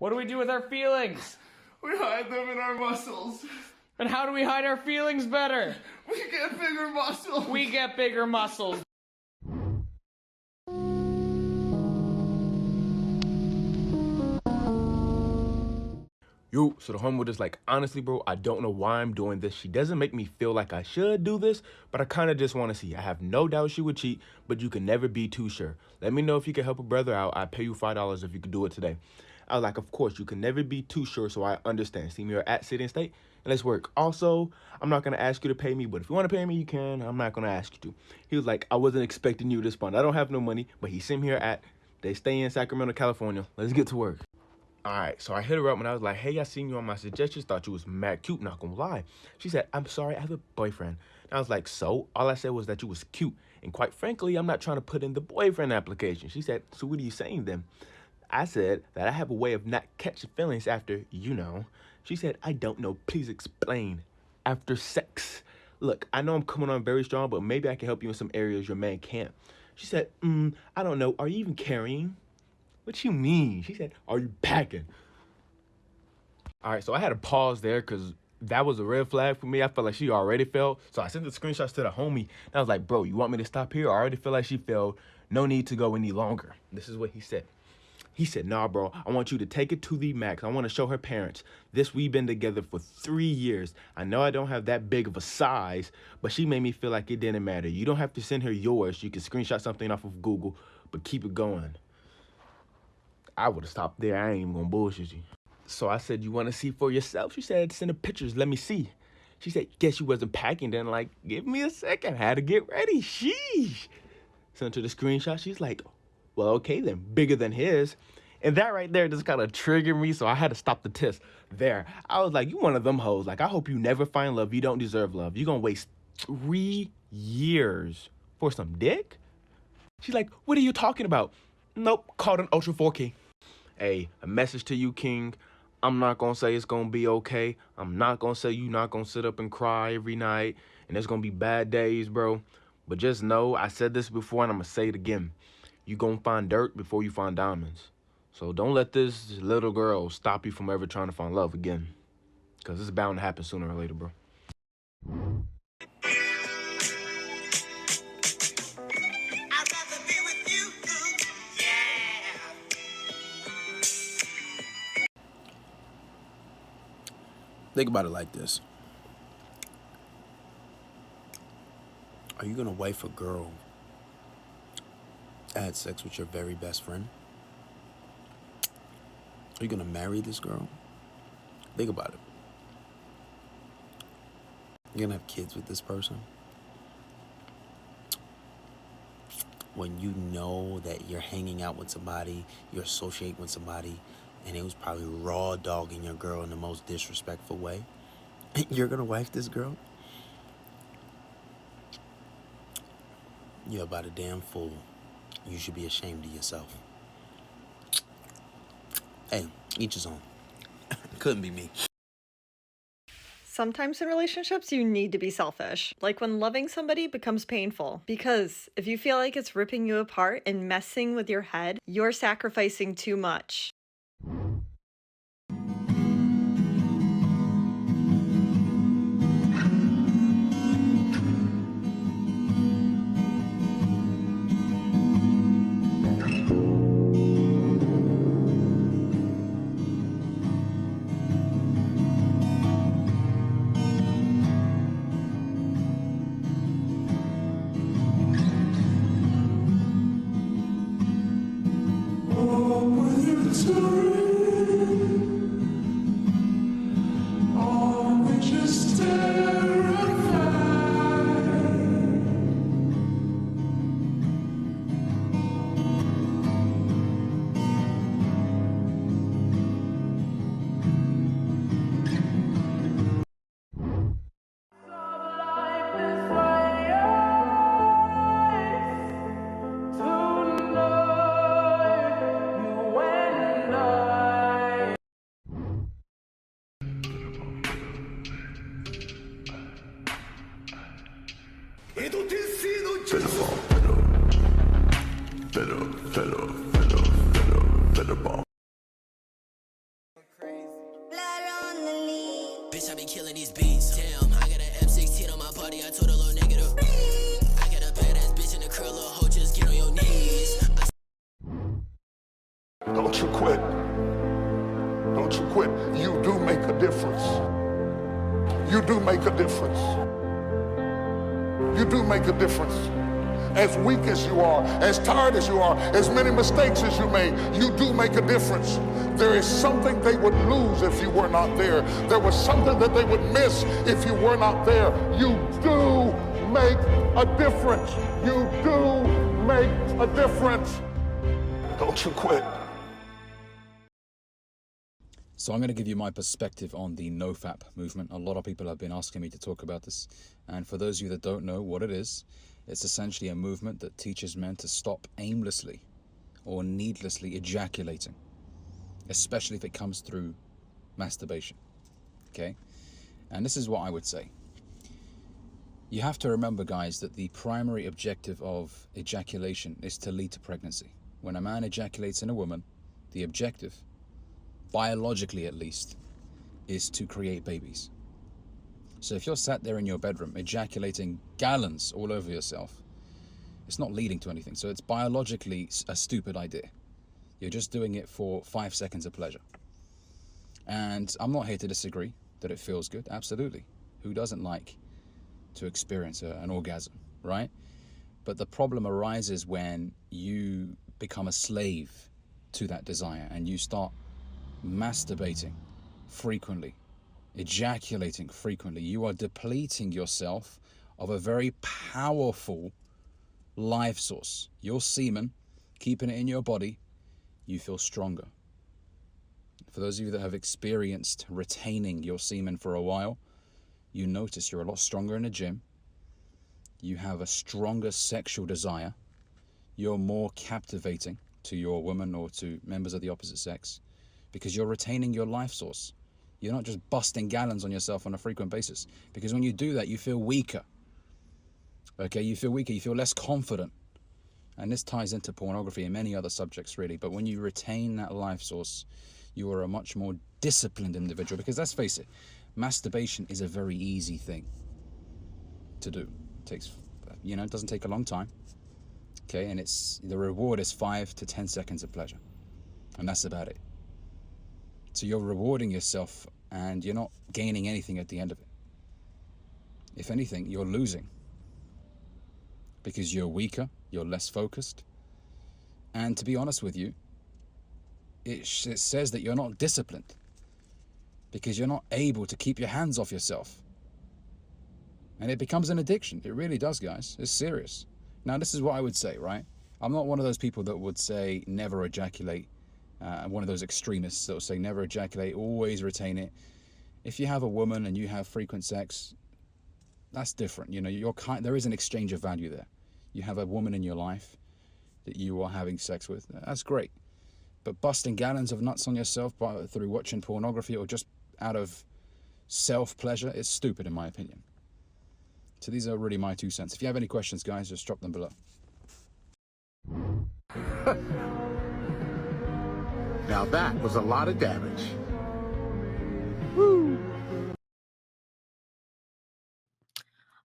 What do we do with our feelings? We hide them in our muscles. And how do we hide our feelings better? We get bigger muscles. We get bigger muscles. Yo, so the homie was like, honestly, bro, I don't know why I'm doing this. She doesn't make me feel like I should do this, but I kind of just want to see. I have no doubt she would cheat, but you can never be too sure. Let me know if you can help a brother out. I'd pay you $5 if you could do it today. I was like, of course, you can never be too sure, so I understand. See me here at City and State, and let's work. Also, I'm not going to ask you to pay me, but if you want to pay me, you can. I'm not going to ask you to. He was like, I wasn't expecting you to respond. I don't have no money, but he sent me here at, they stay in Sacramento, California. Let's get to work. All right, so I hit her up and I was like, hey, I seen you on my suggestions, thought you was mad cute, not gonna lie. She said, I'm sorry, I have a boyfriend. And I was like, so? All I said was that you was cute. And quite frankly, I'm not trying to put in the boyfriend application. She said, so what are you saying then? I said that I have a way of not catching feelings after, you know. She said, I don't know, please explain. After sex. Look, I know I'm coming on very strong, but maybe I can help you in some areas your man can't. She said, I don't know, are you even carrying? What you mean? She said, are you packing? All right, so I had to pause there because that was a red flag for me. I felt like she already failed. So I sent the screenshots to the homie. And I was like, bro, you want me to stop here? I already feel like she failed. No need to go any longer. This is what he said. He said, nah, bro, I want you to take it to the max. I want to show her parents. We've been together for 3 years. I know I don't have that big of a size, but she made me feel like it didn't matter. You don't have to send her yours. You can screenshot something off of Google, but keep it going. I would have stopped there. I ain't even gonna bullshit you. So I said, you want to see for yourself? She said, send her pictures. Let me see. She said, guess she wasn't packing then. Like, give me a second. Had to get ready. Sheesh. Sent her the screenshot. She's like, well, okay then. Bigger than his. And that right there just kind of triggered me. So I had to stop the test there. I was like, you one of them hoes. Like, I hope you never find love. You don't deserve love. You're going to waste 3 years for some dick? She's like, what are you talking about? Nope. Called an Ultra 4K. Hey, a message to you, King. I'm not going to say it's going to be okay. I'm not going to say you not going to sit up and cry every night. And there's going to be bad days, bro. But just know, I said this before and I'm going to say it again. You going to find dirt before you find diamonds. So don't let this little girl stop you from ever trying to find love again. Because it's bound to happen sooner or later, bro. Think about it like this. Are you gonna wife a girl that had sex with your very best friend? Are you gonna marry this girl? Think about it. You're gonna have kids with this person? When you know that you're hanging out with somebody, you're associating with somebody, and it was probably raw dogging your girl in the most disrespectful way, you're gonna wife this girl? You're about a damn fool. You should be ashamed of yourself. Hey, each his own. Couldn't be me. Sometimes in relationships, you need to be selfish. Like when loving somebody becomes painful. Because if you feel like it's ripping you apart and messing with your head, you're sacrificing too much. Don't you quit. Don't you quit. You do make a difference. You do make a difference. You do make a difference. As weak as you are, as tired as you are, as many mistakes as you made, you do make a difference. There is something they would lose if you were not there. There was something that they would miss if you were not there. You do make a difference. You do make a difference. Don't you quit. So I'm going to give you my perspective on the NoFap movement. A lot of people have been asking me to talk about this. And for those of you that don't know what it is, it's essentially a movement that teaches men to stop aimlessly or needlessly ejaculating, especially if it comes through masturbation. Okay? And this is what I would say. You have to remember, guys, that the primary objective of ejaculation is to lead to pregnancy. When a man ejaculates in a woman, the objective, biologically at least, is to create babies. So if you're sat there in your bedroom ejaculating gallons all over yourself, it's not leading to anything. So it's biologically a stupid idea. You're just doing it for 5 seconds of pleasure. And I'm not here to disagree that it feels good. Absolutely. Who doesn't like to experience an orgasm, right? But the problem arises when you become a slave to that desire and you start masturbating frequently, ejaculating frequently. You are depleting yourself of a very powerful life source. Your semen, keeping it in your body, you feel stronger. For those of you that have experienced retaining your semen for a while, you notice you're a lot stronger in the gym. You have a stronger sexual desire. You're more captivating to your woman or to members of the opposite sex because you're retaining your life source. You're not just busting gallons on yourself on a frequent basis, because when you do that, you feel weaker. Okay, you feel weaker, you feel less confident. And this ties into pornography and many other subjects, really. But when you retain that life source, you are a much more disciplined individual, because let's face it, masturbation is a very easy thing to do. It takes, it doesn't take a long time. Okay, and the reward is 5 to 10 seconds of pleasure. And that's about it. So you're rewarding yourself and you're not gaining anything at the end of it. If anything, you're losing, because you're weaker, you're less focused. And to be honest with you, it says that you're not disciplined, because you're not able to keep your hands off yourself. And it becomes an addiction. It really does, guys. It's serious. Now, this is what I would say, right? I'm not one of those people that would say never ejaculate. One of those extremists that will say never ejaculate, always retain it. If you have a woman and you have frequent sex, that's different. There is an exchange of value there. You have a woman in your life that you are having sex with. That's great. But busting gallons of nuts on yourself through watching pornography or just out of self-pleasure is stupid, in my opinion. So these are really my 2 cents. If you have any questions, guys, just drop them below. Now that was a lot of damage.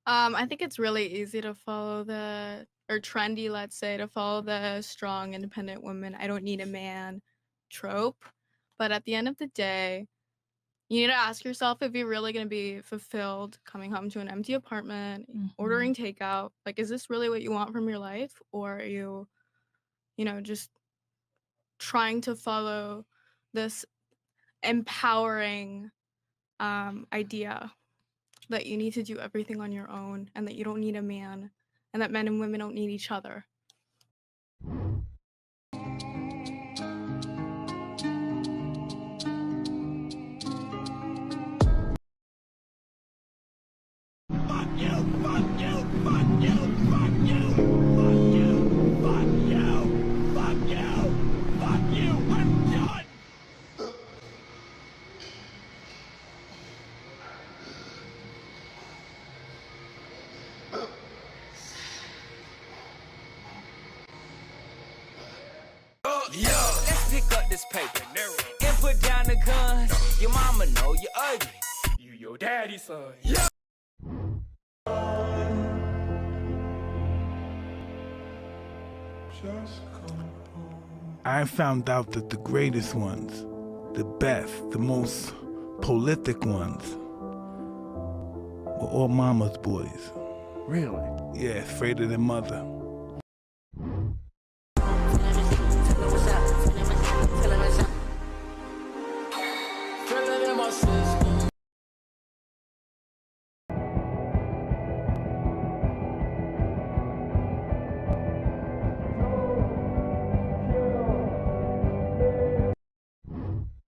I think it's really easy to follow or trendy, let's say, to follow the strong, independent woman, I don't need a man trope. But at the end of the day, you need to ask yourself if you're really going to be fulfilled coming home to an empty apartment, ordering takeout. Like, is this really what you want from your life? Or are you, just trying to follow this empowering idea that you need to do everything on your own and that you don't need a man and that men and women don't need each other? Yo, let's pick up this paper and put down the guns. Your mama know you're ugly. You your daddy's son. Yeah. Just come home. I found out that the greatest ones, the best, the most prolific ones, were all mama's boys. Really? Yeah, afraid of their mother.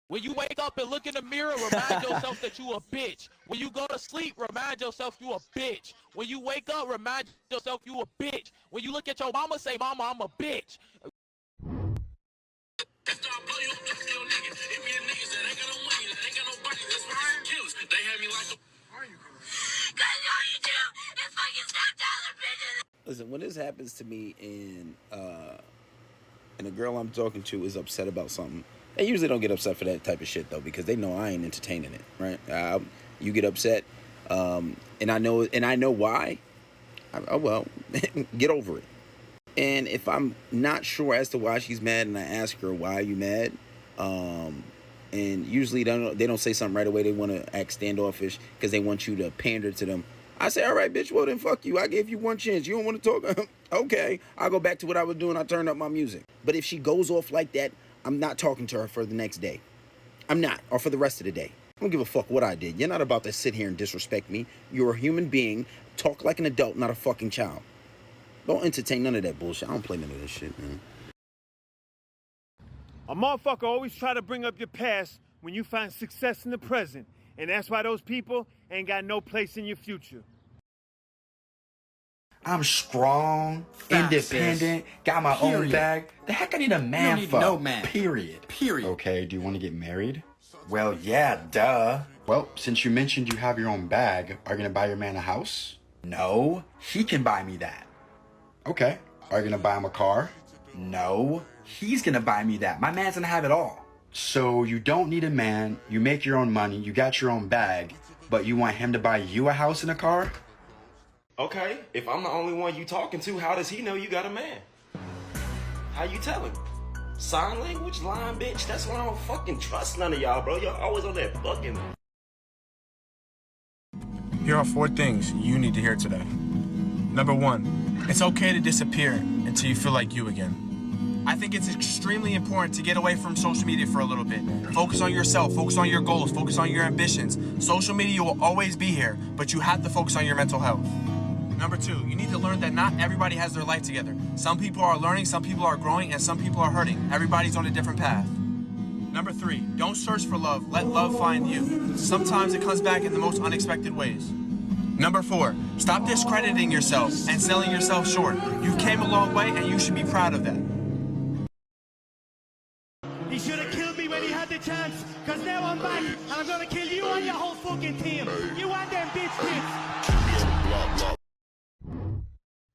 When you wake up and look in the mirror, remind yourself that you a bitch. When you go to sleep, remind yourself you a bitch. When you wake up, remind yourself you a bitch. When you look at your mama, say, mama, I'm a bitch. Listen, when this happens to me and a girl I'm talking to is upset about something, they usually don't get upset for that type of shit though, because they know I ain't entertaining it, right? You get upset, and I know why. Well, get over it. And if I'm not sure as to why she's mad, and I ask her, "Why are you mad?" And usually they don't say something right away. They want to act standoffish because they want you to pander to them. I say, all right, bitch, well then fuck you. I gave you one chance. You don't want to talk? Okay, I'll go back to what I was doing. I turned up my music. But if she goes off like that, I'm not talking to her for the next day. I'm not, or for the rest of the day. I don't give a fuck what I did. You're not about to sit here and disrespect me. You're a human being. Talk like an adult, not a fucking child. Don't entertain none of that bullshit. I don't play none of this shit, man. A motherfucker always try to bring up your past when you find success in the present. And that's why those people ain't got no place in your future. I'm strong, independent, got my own bag. The heck I need a man you don't for? need no man. Period. Okay, do you want to get married? Well, yeah, duh. Well, since you mentioned you have your own bag, are you gonna buy your man a house? No, he can buy me that. Okay. Are you gonna buy him a car? No, he's gonna buy me that. My man's gonna have it all. So you don't need a man, you make your own money, you got your own bag, but you want him to buy you a house and a car? Okay, if I'm the only one you talking to, how does he know you got a man? How you tell him? Sign language, line, bitch? That's why I don't fucking trust none of y'all, bro. Y'all always on that fucking... Here are 4 things you need to hear today. Number 1, it's okay to disappear until you feel like you again. I think it's extremely important to get away from social media for a little bit. Focus on yourself, focus on your goals, focus on your ambitions. Social media will always be here, but you have to focus on your mental health. Number 2, you need to learn that not everybody has their life together. Some people are learning, some people are growing, and some people are hurting. Everybody's on a different path. Number 3, don't search for love, let love find you. Sometimes it comes back in the most unexpected ways. Number 4, stop discrediting yourself and selling yourself short. You came a long way and you should be proud of that. He should have killed me when he had the chance, because now I'm back, and I'm gonna kill you and your whole fucking team. You and them bitch kids.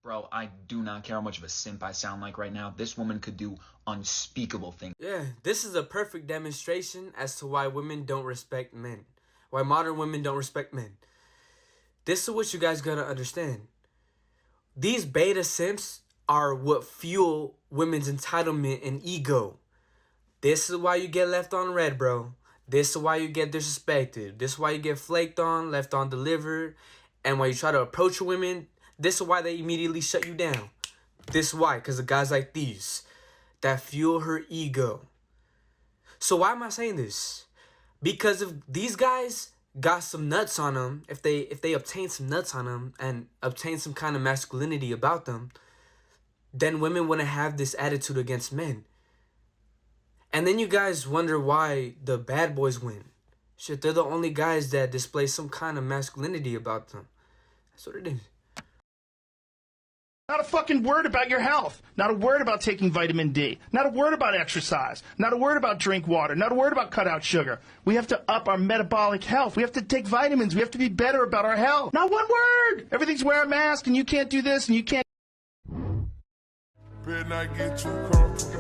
Bro, I do not care how much of a simp I sound like right now. This woman could do unspeakable things. Yeah, this is a perfect demonstration as to why women don't respect men. Why modern women don't respect men. This is what you guys gotta understand. These beta simps are what fuel women's entitlement and ego. This is why you get left on red, bro. This is why you get disrespected. This is why you get flaked on, left on delivered. And when you try to approach women, this is why they immediately shut you down. This is why, because of guys like these that fuel her ego. So why am I saying this? Because if these guys got some nuts on them, if they obtain some nuts on them and obtain some kind of masculinity about them, then women wouldn't have this attitude against men. And then you guys wonder why the bad boys win. Shit, they're the only guys that display some kind of masculinity about them. That's what it is. Not a fucking word about your health. Not a word about taking vitamin D. Not a word about exercise. Not a word about drink water. Not a word about cut out sugar. We have to up our metabolic health. We have to take vitamins. We have to be better about our health. Not one word. Everything's wear a mask and you can't do this and you can't. Better not get too comfortable.